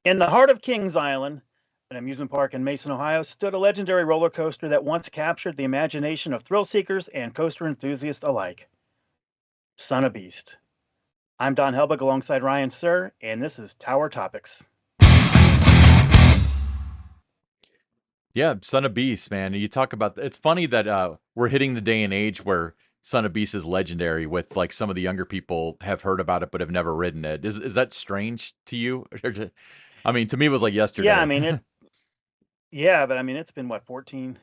In the heart of Kings Island, an amusement park in Mason, Ohio, stood a legendary roller coaster that once captured the imagination of thrill seekers and coaster enthusiasts alike. Son of Beast. I'm Don Helbig alongside Ryan Sir, and this is Tower Topics. Yeah, Son of Beast, man. You talk about it's funny that we're hitting the day and age where Son of Beast is legendary with like some of the younger people have heard about it but have never ridden it. Is that strange to you? I mean, to me it was like Yeah, I yesterday. mean it. Yeah, but I mean it's been what 14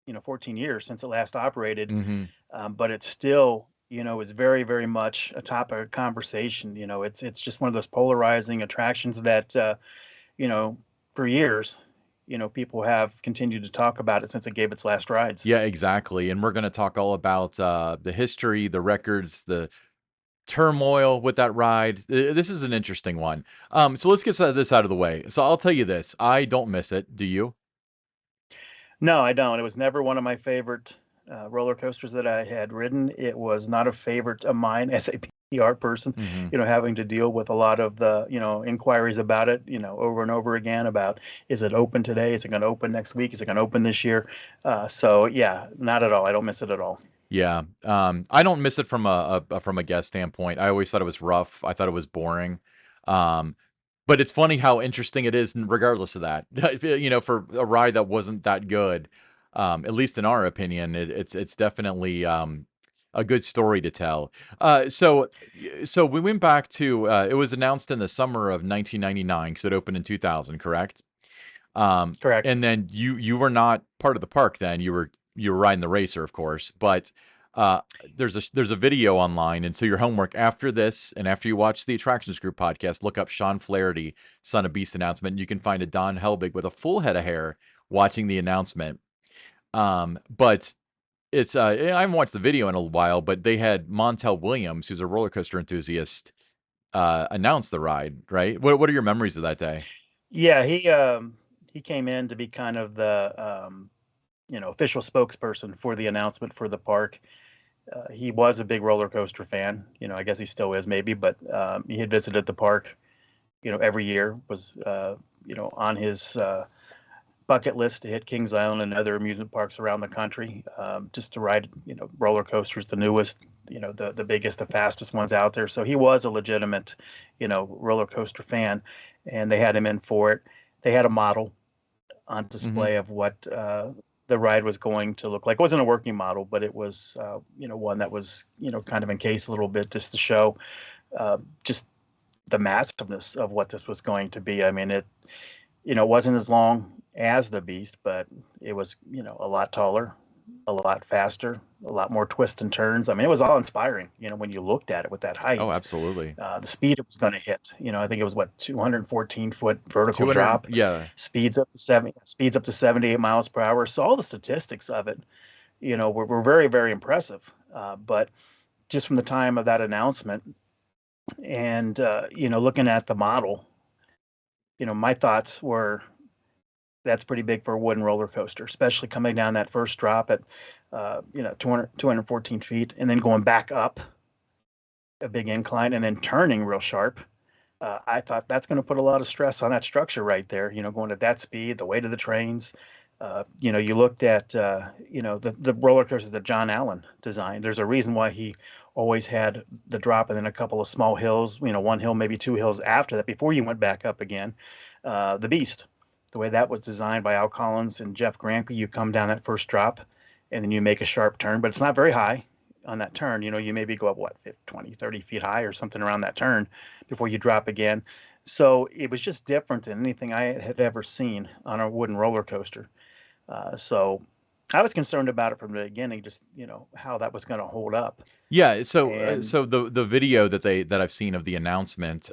years since it last operated, Mhm. but it's still is very much a topic of conversation. It's just one of those polarizing attractions that you know for years people have continued to talk about it since it gave its last rides. Yeah, exactly. And we're going to talk all about the history, the records, the turmoil with that ride. This is an interesting one. So let's get this out of the way. So I'll tell you this, I don't miss it. Do you? No, I don't. It was never one of my favorite roller coasters that I had ridden. It was not a favorite of mine as a PR person, Mhm. having to deal with a lot of the, inquiries about it, over and over again about, is it open today? Is it going to open next week? Is it going to open this year? So yeah, not at all. I don't miss it at all. Yeah, I don't miss it from from a guest standpoint. I always thought it was rough. I thought it was boring. Um, but it's funny how interesting it is, regardless of that. For a ride that wasn't that good, at least in our opinion, it's definitely a good story to tell. So we went back to it was announced in the summer of 1999 because it opened in 2000, correct? Correct. And then you were not part of the park then. You were riding the racer, of course. But uh, there's a video online, and so your homework after this, and after you watch the Attractions Group podcast, look up Sean Flaherty, Son of Beast announcement. And you can find a Don Helbig with a full head of hair watching the announcement. But it's I haven't watched the video in a while, but they had Montel Williams, who's a roller coaster enthusiast, announce the ride. Right? What are your memories of that day? Yeah, he came in to be kind of the official spokesperson for the announcement for the park. He was a big roller coaster fan. I guess he still is maybe, but he had visited the park, every year, was, on his bucket list to hit Kings Island and other amusement parks around the country, just to ride, roller coasters, the newest, the biggest, the fastest ones out there. So he was a legitimate, roller coaster fan, and they had him in for it. They had a model on Hmm. display of what the ride was going to look like. It wasn't a working model, but it was, one that was, kind of encased a little bit just to show just the massiveness of what this was going to be. I mean, it wasn't as long as the Beast, but it was, a lot taller, a lot faster, a lot more twists and turns. I mean, it was all inspiring, when you looked at it with that Oh, height, absolutely. the speed it was going to hit. I think it was what 214-foot vertical 200, drop, yeah. speeds up to 78 miles per hour. So all the statistics of it, were very impressive. But just from the time of that announcement, and looking at the model, my thoughts were that's pretty big for a wooden roller coaster, especially coming down that first drop at 214 feet, and then going back up a big incline and then turning real sharp. I thought that's going to put a lot of stress on that structure right there. Going at that speed, the weight of the trains. You looked at the roller coasters that John Allen designed. There's a reason why he always had the drop and then a couple of small hills. One hill, maybe two hills after that before you went back up again. The Beast, the way that was designed by Al Collins and Jeff Gramke, you come down that first drop and then you make a sharp turn, but it's not very high on that turn. You maybe go up, what, 20, 30 feet high or something around that turn before you drop again. So it was just different than anything I had ever seen on a wooden roller coaster. So I was concerned about it from the beginning, just, how that was going to hold up. Yeah, And so the video that I've seen of the announcement,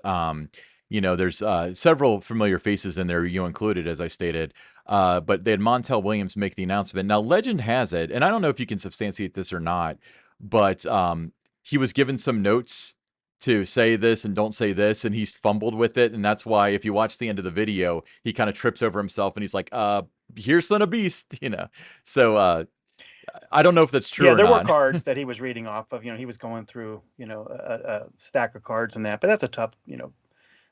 there's several familiar faces in there, you included, as I stated. But they had Montel Williams make the announcement. Now, legend has it, and I don't know if you can substantiate this or not, but he was given some notes to say this and don't say this, and he's fumbled with it, and that's why if you watch the end of the video, he kind of trips over himself, and he's like, "Here's Son of Beast," you know. So I don't know if that's true yeah, or there were not. cards that he was reading off of. He was going through, a stack of cards and that, but that's a tough,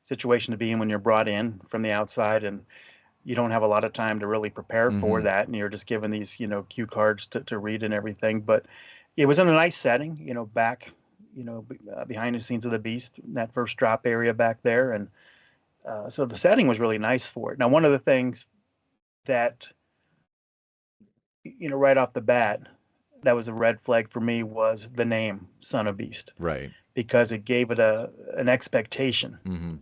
situation to be in when you're brought in from the outside, and you don't have a lot of time to really prepare for Mm-hmm. that, and you're just given these, cue cards to read and everything. But it was in a nice setting, back, behind the scenes of the Beast, in that first drop area back there, and so the setting was really nice for it. Now, one of the things that, right off the bat, that was a red flag for me was the name Son of Beast, Right. because it gave it an expectation Mm-hmm.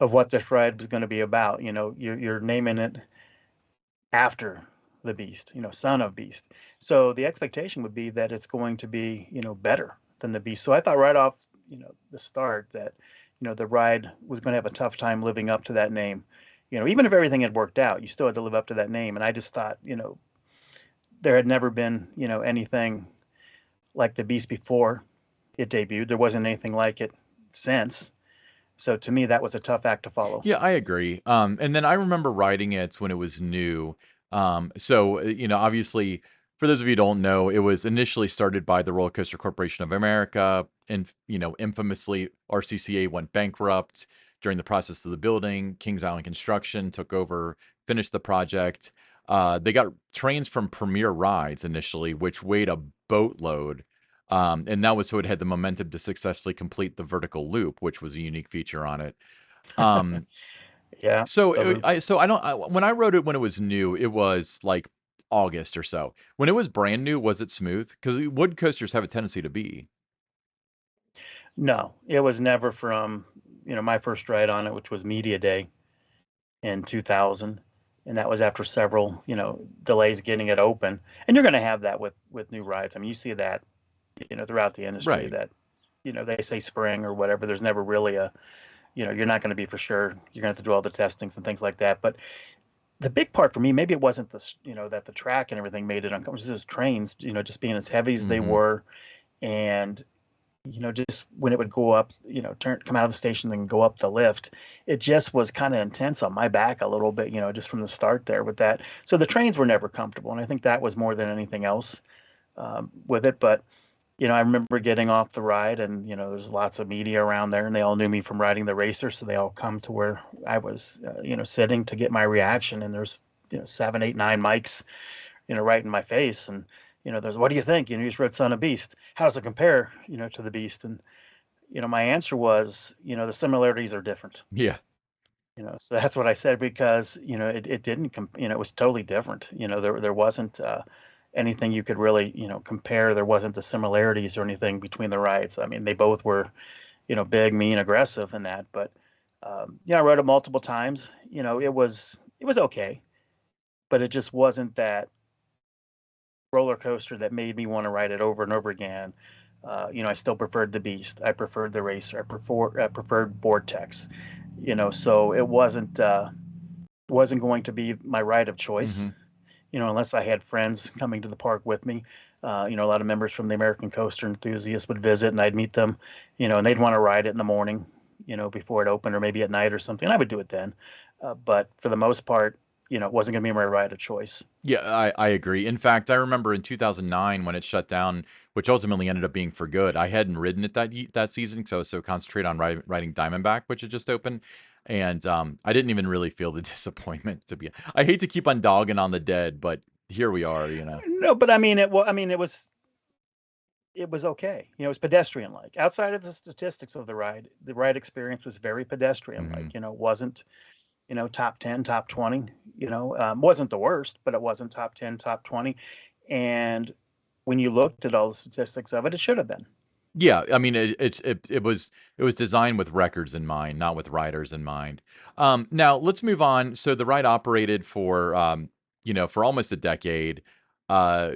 of what this ride was going to be about. You're naming it after the Beast, Son of Beast. So the expectation would be that it's going to be, better than the Beast. So I thought right off, the start that, the ride was going to have a tough time living up to that name. Even if everything had worked out, you still had to live up to that name. And I just thought, there had never been, anything like the Beast before it debuted. There wasn't anything like it since. So to me, that was a tough act to follow. Yeah, I agree. And then I remember riding it when it was new. Obviously, for those of you who don't know, it was initially started by the Roller Coaster Corporation of America, and infamously, RCCA went bankrupt during the process of the building. Kings Island Construction took over, finished the project. They got trains from Premier Rides initially, which weighed a boatload. And that was so it had the momentum to successfully complete the vertical loop, which was a unique feature on it. Um, Yeah. so The it, loop. I so I don't when I wrote it when it was new, it was like August or so. When it was brand new, was it smooth? Because wood coasters have a tendency to be. No, it was never from, my first ride on it, which was Media Day in 2000. And that was after several, delays getting it open. And you're going to have that with new rides. I mean, you see that, throughout the industry Right. that, they say spring or whatever. There's never really you're not going to be for sure. You're going to have to do all the testings and things like that. But the big part for me, maybe it wasn't this, that the track and everything made it uncomfortable. It was just trains, just being as heavy as they Hmm. were. And just when it would go up, come out of the station and go up the lift, it just was kind of intense on my back a little bit, just from the start there with that. So the trains were never comfortable, and I think that was more than anything else with it. But I remember getting off the ride, and there's lots of media around there, and they all knew me from riding the racer, so they all come to where I was, sitting to get my reaction. And there's seven, eight, nine mics, right in my face. And, there's, what do you think? You just rode Son of Beast. How does it compare, to the Beast? And, my answer was, the similarities are different. Yeah. So that's what I said, because, it didn't, it was totally different. There wasn't anything you could really, compare. There wasn't the similarities or anything between the rides. I mean, they both were, big, mean, aggressive in that. But, I rode it multiple times. It was okay, but it just wasn't that roller coaster that made me want to ride it over and over again. I still preferred the Beast. I preferred the Racer. I preferred Vortex. So it wasn't going to be my ride of choice. Hmm. Unless I had friends coming to the park with me. A lot of members from the American Coaster Enthusiasts would visit, and I'd meet them. And they'd want to ride it in the morning, before it opened, or maybe at night or something. And I would do it then. But for the most part, it wasn't going to be my ride of choice. Yeah, I agree. In fact, I remember in 2009 when it shut down, which ultimately ended up being for good. I hadn't ridden it that season because I was so concentrated on riding Diamondback, which had just opened, and I didn't even really feel the disappointment. I hate to keep on dogging on the dead, but here we are. No, but I mean, it was okay. It was pedestrian like. Outside of the statistics of the ride experience was very pedestrian Hmm. like. Wasn't, top 10, top 20. Wasn't the worst, but it wasn't top 10, top 20. And when you looked at all the statistics of it, it should have been. Yeah, I mean it was designed with records in mind, not with riders in mind. Now let's move on. So the ride operated for for almost a decade. Uh,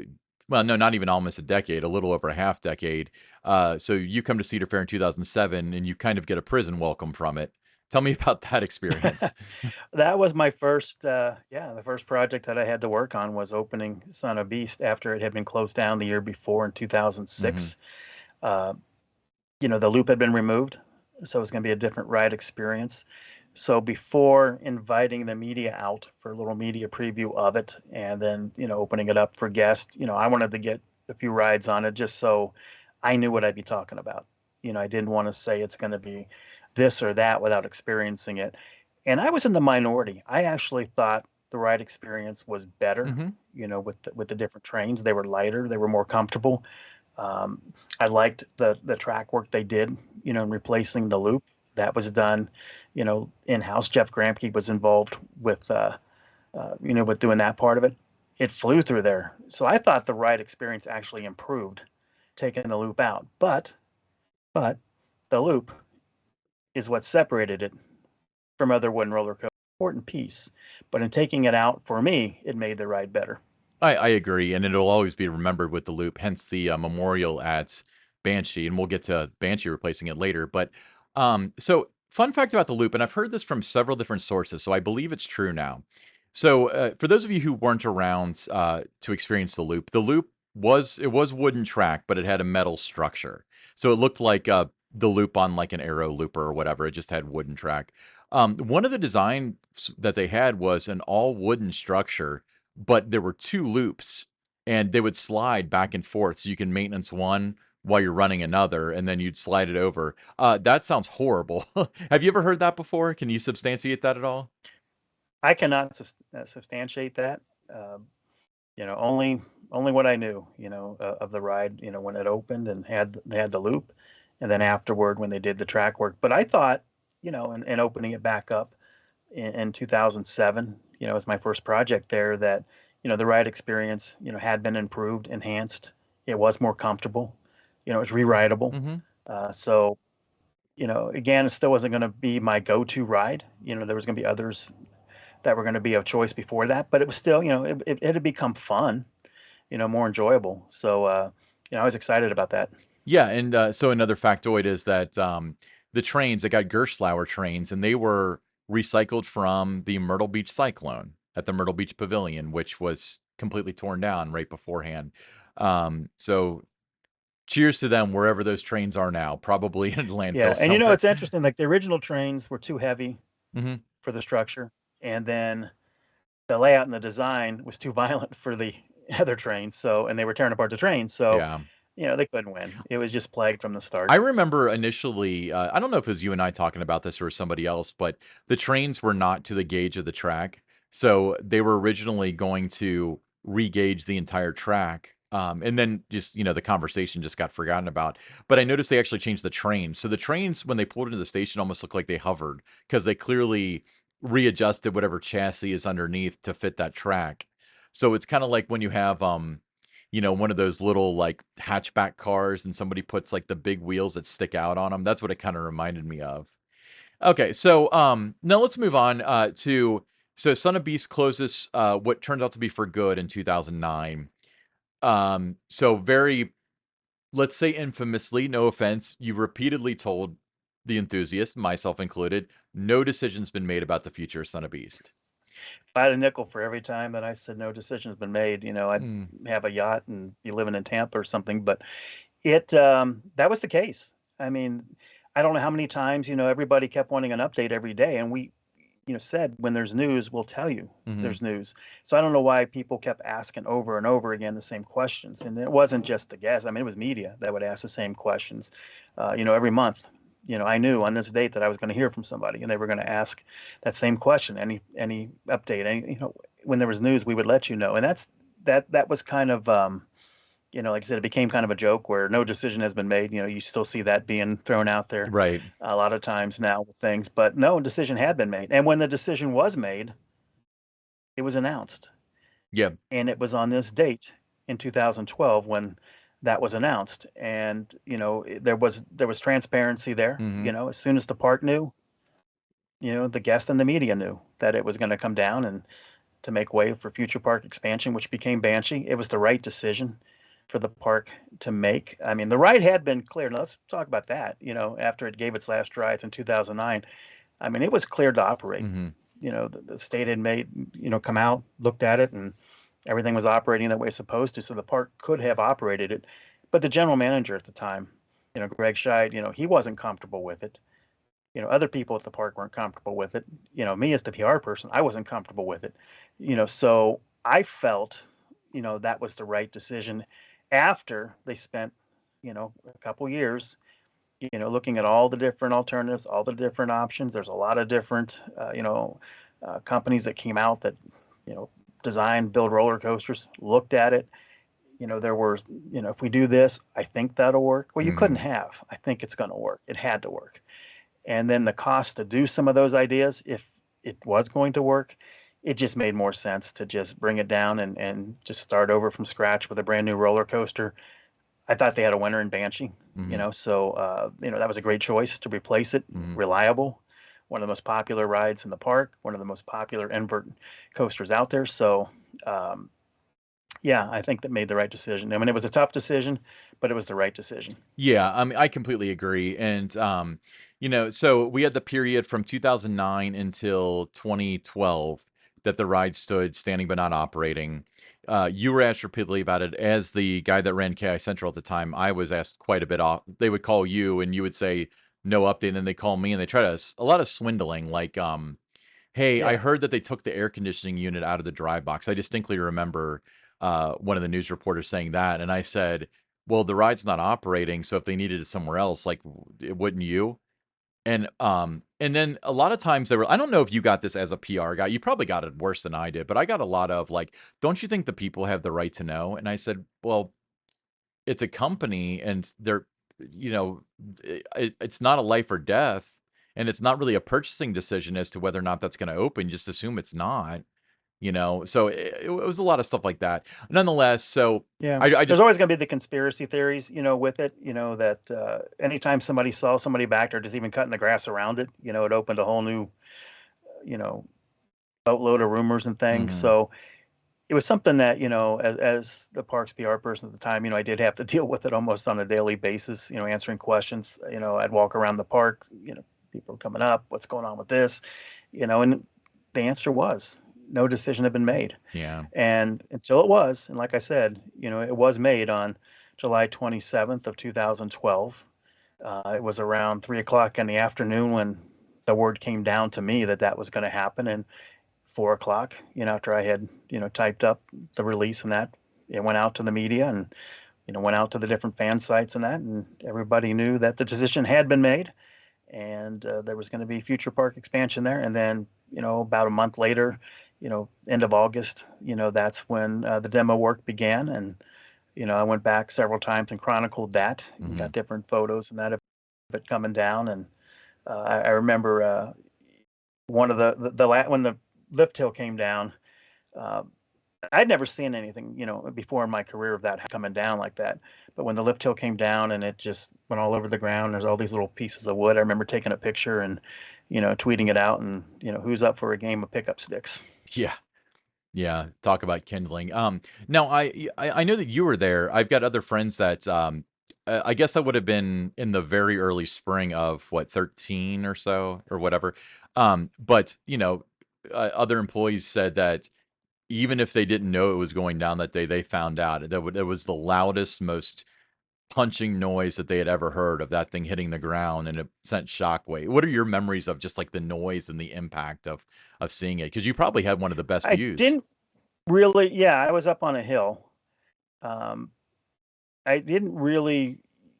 well, no, not even almost a decade, a little over a half decade. So you come to Cedar Fair in 2007, and you kind of get a prison welcome from it. Tell me about that experience. That was my first, the first project that I had to work on was opening Son of Beast after it had been closed down the year before in Hmm. 2006. Uh, the loop had been removed, so it was going to be a different ride experience. So before inviting the media out for a little media preview of it, and then opening it up for guests, I wanted to get a few rides on it just so I knew what I'd be talking about. I didn't want to say it's going to be this or that without experiencing it. And I was in the minority. I actually thought the ride experience was better, Mm-hmm. with the different trains. They were lighter, they were more comfortable. Um, I liked the track work they did, in replacing the loop. That was done, in house. Jeff Gramke was involved with doing that part of it. It flew through there, so I thought the ride experience actually improved, taking the loop out. But the loop is what separated it from other wooden roller coasters. Important piece, but in taking it out, for me, it made the ride better. I agree, and it'll always be remembered with the loop, hence the memorial at Banshee, and we'll get to Banshee replacing it later. But so fun fact about the loop, and I've heard this from several different sources, so I believe it's true now. So for those of you who weren't around to experience the loop was wooden track, but it had a metal structure, so it looked like the loop on like an arrow looper or whatever. It just had wooden track. One of the designs that they had was an all wooden structure, but there were two loops and they would slide back and forth so you can maintenance one while you're running another and then you'd slide it over. That sounds horrible. Have you ever heard that before? Can you substantiate that at all? I cannot substantiate that. Um, only what I knew, of the ride, when it opened and they had the loop, and then afterward when they did the track work. But I thought, and opening it back up in 2007, as my first project there, that the ride experience, had been improved, enhanced. It was more comfortable. It was rewritable. Hmm. So again, it still wasn't going to be my go-to ride. There was going to be others that were going to be of choice before that, but it was still, it had become fun, more enjoyable. So, I was excited about that. Yeah, and so another factoid is that the trains, they got Gerstlauer trains, and they were recycled from the Myrtle Beach Cyclone at the Myrtle Beach Pavilion, which was completely torn down right beforehand. So cheers to them wherever those trains are now, probably in a Yeah, landfill and somewhere. it's interesting. Like the original trains were too heavy Hmm. for the structure, and then the layout and the design was too violent for the other trains. So, and they were tearing apart the trains. So, Yeah. they couldn't win. It was just plagued from the I start. remember initially, I don't know if it was you and I talking about this or somebody else, but the trains were not to the gauge of the track. So they were originally going to re-gauge the entire track. And then just, the conversation just got forgotten about. But I noticed they actually changed the trains. So the trains, when they pulled into the station, almost looked like they hovered because they clearly readjusted whatever chassis is underneath to fit that track. So it's kind of like when you have one of those little like hatchback cars and somebody puts like the big wheels that stick out on them. That's what it kind of reminded me of. Okay, so now let's move on to so Son of Beast closes what turned out to be for good in 2009. So very, let's say infamously, no offense, you repeatedly told the enthusiast, myself included, no decision's been made about the future of Son of Beast. If I had a nickel for every time that I said no decision's been made, I'd Mm, have a yacht and be living in Tampa or something. But that was the case. I mean, I don't know how many times, everybody kept wanting an update every day, and we, said when there's news, we'll tell you hmm. there's news. So I don't know why people kept asking over and over again the same questions. And it wasn't just the guests. I mean, it was media that would ask the same questions, every month. I knew on this date that I was going to hear from somebody, and they were going to ask that same question. Any update? When there was news, we would let you know. And that was kind of like I said, it became kind of a joke where no decision has been made. You still see that being thrown out there Right. a lot of times now with things, but no decision had been made. And when the decision was made, it was announced. Yeah. And it was on this date in 2012 when that was announced. And, there was transparency there. Hmm. As soon as the park knew, the guest and the media knew that it was going to come down and to make way for future park expansion, which became Banshee. It was the right decision for the park to make. I mean, the ride had been cleared. Now, let's talk about that. After it gave its last rides in 2009, I mean, it was cleared to operate. Hmm. The state had made, come out, looked at it, and everything was operating that way it's supposed to. So the park could have operated it. But the general manager at the time, Greg Scheid, he wasn't comfortable with it. Other people at the park weren't comfortable with it. Me as the PR person, I wasn't comfortable with it. So I felt, that was the right decision after they spent, a couple years, looking at all the different alternatives, all the different options. There's a lot of different, companies that came out that, you know, design, build roller coasters, looked at it. There were, if we do this, I think that'll work. Well, you couldn't Hmm. have. I think it's going to work. It had to work. And then the cost to do some of those ideas, if it was going to work, it just made more sense to just bring it down and just start over from scratch with a brand new roller coaster. I thought they had a winner in Banshee, Hmm. so that was a great choice to replace it. Hmm. Reliable, one of the most popular rides in the park, one of the most popular invert coasters out there. So um, yeah, I think that made the right decision. I mean, it was a tough decision, but it was the right decision. Yeah, I mean, I completely agree. And so we had the period from 2009 until 2012 that the ride stood standing but not operating. You were asked repeatedly about it. As the guy that ran KI Central at the time, I was asked quite a bit off. They would call you and you would say no update, and then they call me and they try to a lot of swindling, like hey, I Yeah, heard that they took the air conditioning unit out of the dry box. I distinctly remember one of the news reporters saying that, and I said, "Well, the ride's not operating, so if they needed it somewhere else, like, wouldn't you?" And then a lot of times they were. I don't know if you got this as a PR guy. You probably got it worse than I did, but I got a lot of like, "Don't you think the people have the right to know?" And I said, "Well, it's a company and they're you know it's not a life or death, and it's not really a purchasing decision as to whether or not that's going to open. Just assume it's not. So it was a lot of stuff like that nonetheless. So yeah. I There's just always going to be the conspiracy theories, with it. That anytime somebody saw somebody back or just even cutting the grass around it, it opened a whole new, you know, boatload of rumors and things. Mhm, So it was something that, as the parks PR person at the time, I did have to deal with it almost on a daily basis, answering questions. I'd walk around the park, people coming up, what's going on with this, and the answer was no decision had been made. yeah. And until it was, and like I said, it was made on July 27th of 2012. It was around 3 o'clock in the afternoon when the word came down to me that that was going to happen. And 4 o'clock, after I had, typed up the release and that, it went out to the media and, went out to the different fan sites and that, and everybody knew that the decision had been made and there was going to be future park expansion there. And then, about a month later, end of August, that's when the demo work began. And, I went back several times and chronicled that and got Mhm. different photos and that of it coming down. And I remember one of when the lift hill came down, uh, I'd never seen anything, before in my career of that coming down like that. But when the lift hill came down and it just went all over the ground, there's all these little pieces of wood. I remember taking a picture and, tweeting it out and, who's up for a game of pickup sticks? Yeah. Yeah, talk about kindling. Now I know that you were there. I've got other friends that I guess that would have been in the very early spring of what 13 or so or whatever. But other employees said that even if they didn't know it was going down that day, they found out that it was the loudest, most punching noise that they had ever heard of that thing hitting the ground, and it sent shockwave. What are your memories of just like the noise and the impact of seeing it? Because you probably had one of the best I views. didn't really, yeah, I was up on a hill. Um, I didn't really,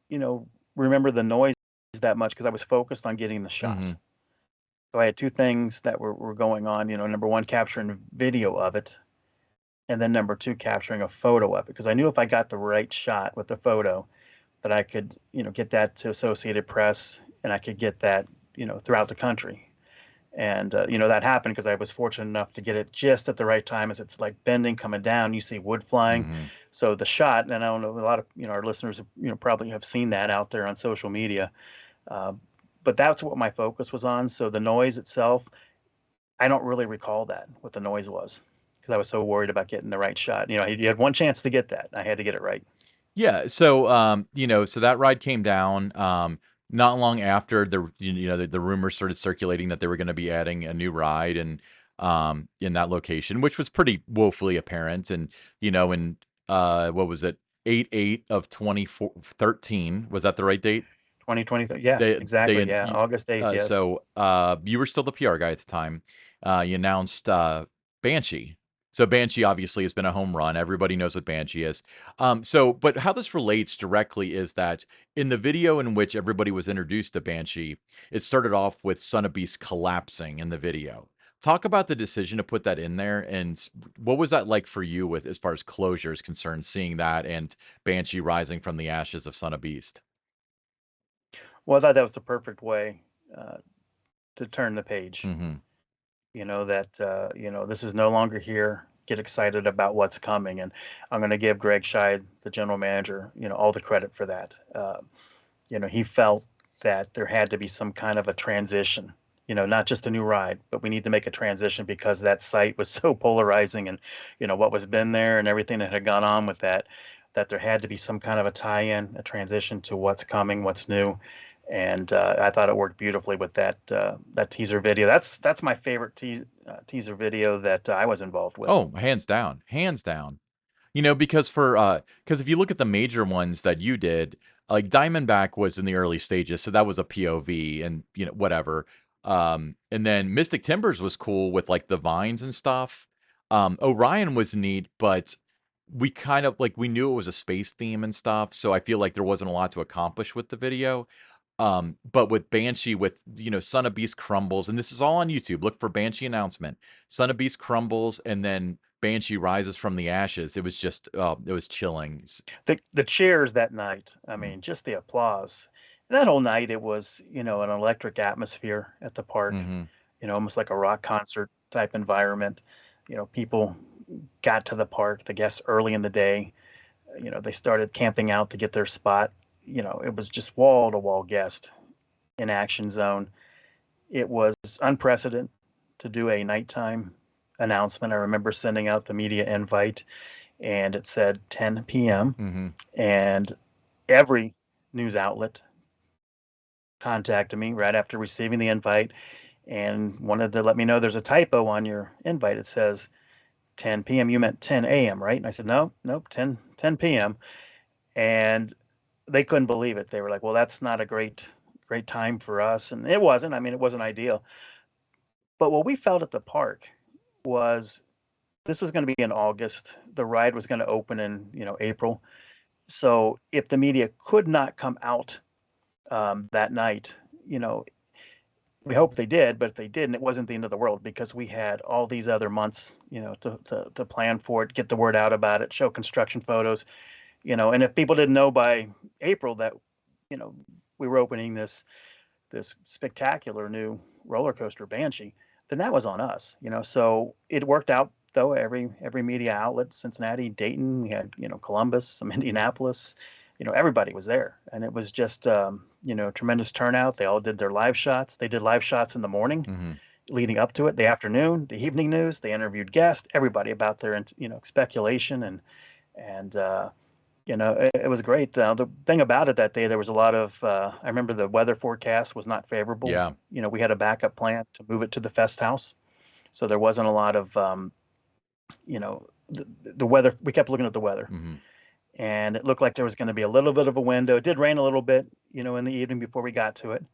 you know, remember the noise that much because I was focused on getting the shot. Hmm. So I had two things that were going on, number one, capturing video of it, and then number two, capturing a photo of it. Because I knew if I got the right shot with the photo, that I could, get that to Associated Press and I could get that, throughout the country. And, that happened because I was fortunate enough to get it just at the right time as it's like bending, coming down. You see wood flying. Hmm. So the shot, and I don't know, a lot of, our listeners, probably have seen that out there on social media. Uh, but that's what my focus was on. So the noise itself, I don't really recall that, what the noise was, because I was so worried about getting the right shot. You had one chance to get that. I had to get it right. Yeah. So, so that ride came down. Not long after the rumors started circulating that they were going to be adding a new ride and in that location, which was pretty woefully apparent. And what was it? 8/8 of 2013, was that the right date? 2023. Yeah, They exactly. Yeah. August 8th. Yes. so you were still the PR guy at the time. You announced Banshee. So Banshee obviously has been a home run. Everybody knows what Banshee is. But how this relates directly is that in the video in which everybody was introduced to Banshee, it started off with Son of Beast collapsing in the video. Talk about the decision to put that in there, and what was that like for you with as far as closure is concerned, seeing that and Banshee rising from the ashes of Son of Beast? Well, I thought that was the perfect way uh, to turn the page. Hmm. This is no longer here. Get excited about what's coming, and I'm going to give Greg Scheid, the general manager, all the credit for that. He felt that there had to be some kind of a transition. Not just a new ride, but we need to make a transition because that site was so polarizing, and what was been there and everything that had gone on with that. That there had to be some kind of a tie-in, a transition to what's coming, what's new, and I thought it worked beautifully with that teaser video. That's my favorite teaser video that I was involved with. Oh, hands down, hands down. Because if you look at the major ones that you did, like Diamondback was in the early stages, so that was a POV and whatever. And then Mystic Timbers was cool with like the vines and stuff. Orion was neat, but we kind of like we knew it was a space theme and stuff, so I feel like there wasn't a lot to accomplish with the video. But with Banshee, with Son of Beast crumbles, and this is all on YouTube. Look for Banshee announcement. Son of Beast crumbles, and then Banshee rises from the ashes. It was just, it was chilling. The cheers that night, I Mm, mean, just the applause. That whole night, it was, an electric atmosphere at the park, mhm, almost like a rock concert type environment. People got to the park, the guests early in the day. They started camping out to get their spot. It was just wall to wall guest in Action Zone. It was unprecedented to do a nighttime announcement. I remember sending out the media invite and it said 10 p.m. mhm, and every news outlet contacted me right after receiving the invite and wanted to let me know there's a typo on your invite. It says 10 p.m. You meant 10 a.m., right? And I said, no, nope, 10 p.m. And they couldn't believe it. They were like, well, that's not a great time for us. And it wasn't. I mean, it wasn't ideal. But what we felt at the park was this was going to be in August. The ride was going to open in, April. So if the media could not come out that night, you know, we hope they did, but if they didn't, it wasn't the end of the world because we had all these other months, to plan for it, get the word out about it, show construction photos, and if people didn't know by April that, you know, we were opening this spectacular new roller coaster Banshee, then that was on us, So it worked out though. Every media outlet, Cincinnati, Dayton, we had Columbus, some Indianapolis, everybody was there, and it was just tremendous turnout. They all did their live shots. They did live shots in the morning mhm. leading up to it, the afternoon, the evening news. They interviewed guests, everybody about their speculation and it was great. The thing about it that day, there was a lot of, I remember the weather forecast was not favorable. Yeah, We had a backup plan to move it to the Fest House. So there wasn't a lot of, the weather. We kept looking at the weather mhm. and it looked like there was going to be a little bit of a window. It did rain a little bit, in the evening before we got to it.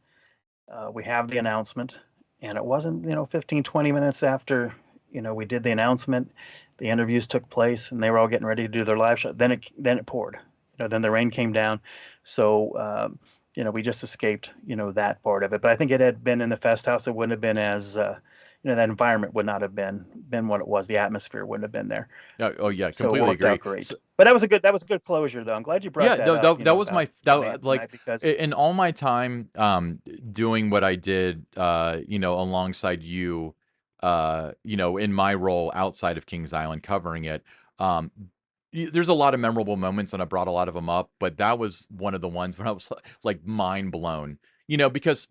We have the announcement and it wasn't, 15, 20 minutes after, we did the announcement, the interviews took place and they were all getting ready to do their live show. Then it poured, then the rain came down. So, we just escaped, that part of it. But I think it had been in the Fest House, it wouldn't have been as, that environment would not have been what it was. The atmosphere wouldn't have been there. Oh, yeah, So it completely worked out agree. great. But that was a good closure though. I'm glad you brought Yeah, that no, up, that was about my that Banshee like night because in all my time doing what I did alongside you in my role outside of Kings Island covering it. There's a lot of memorable moments and I brought a lot of them up, but that was one of the ones when I was like mind blown. Because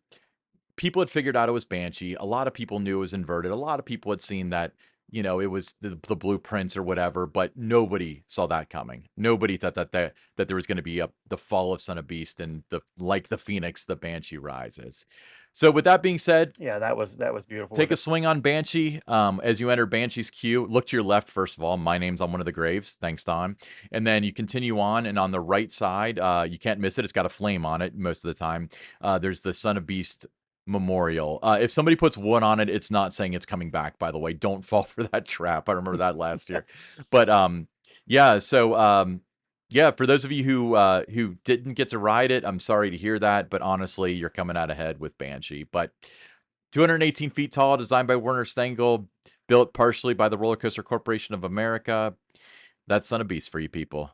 people had figured out it was Banshee. A lot of people knew it was inverted. A lot of people had seen that, it was the blueprints or whatever, but nobody saw that coming. Nobody thought that there was going to be the fall of Son of Beast and the Phoenix, the Banshee rises. So with that being said, yeah, that was beautiful take with a it. swing on Banshee. As you enter Banshee's queue, look to your left, first of all. My name's on one of the graves. Thanks, Don. And then you continue on, and on the right side, you can't miss it. It's got a flame on it most of the time. There's the Son of Beast Memorial. If somebody puts one on it, it's not saying it's coming back, by the way. Don't fall for that trap. I remember that last year. But yeah, so yeah, for those of you who didn't get to ride it, I'm sorry to hear that, but honestly, you're coming out ahead with Banshee. But 218 feet tall, designed by Werner Stengel, built partially by the Roller Coaster Corporation of America. That's son of a beast for you people.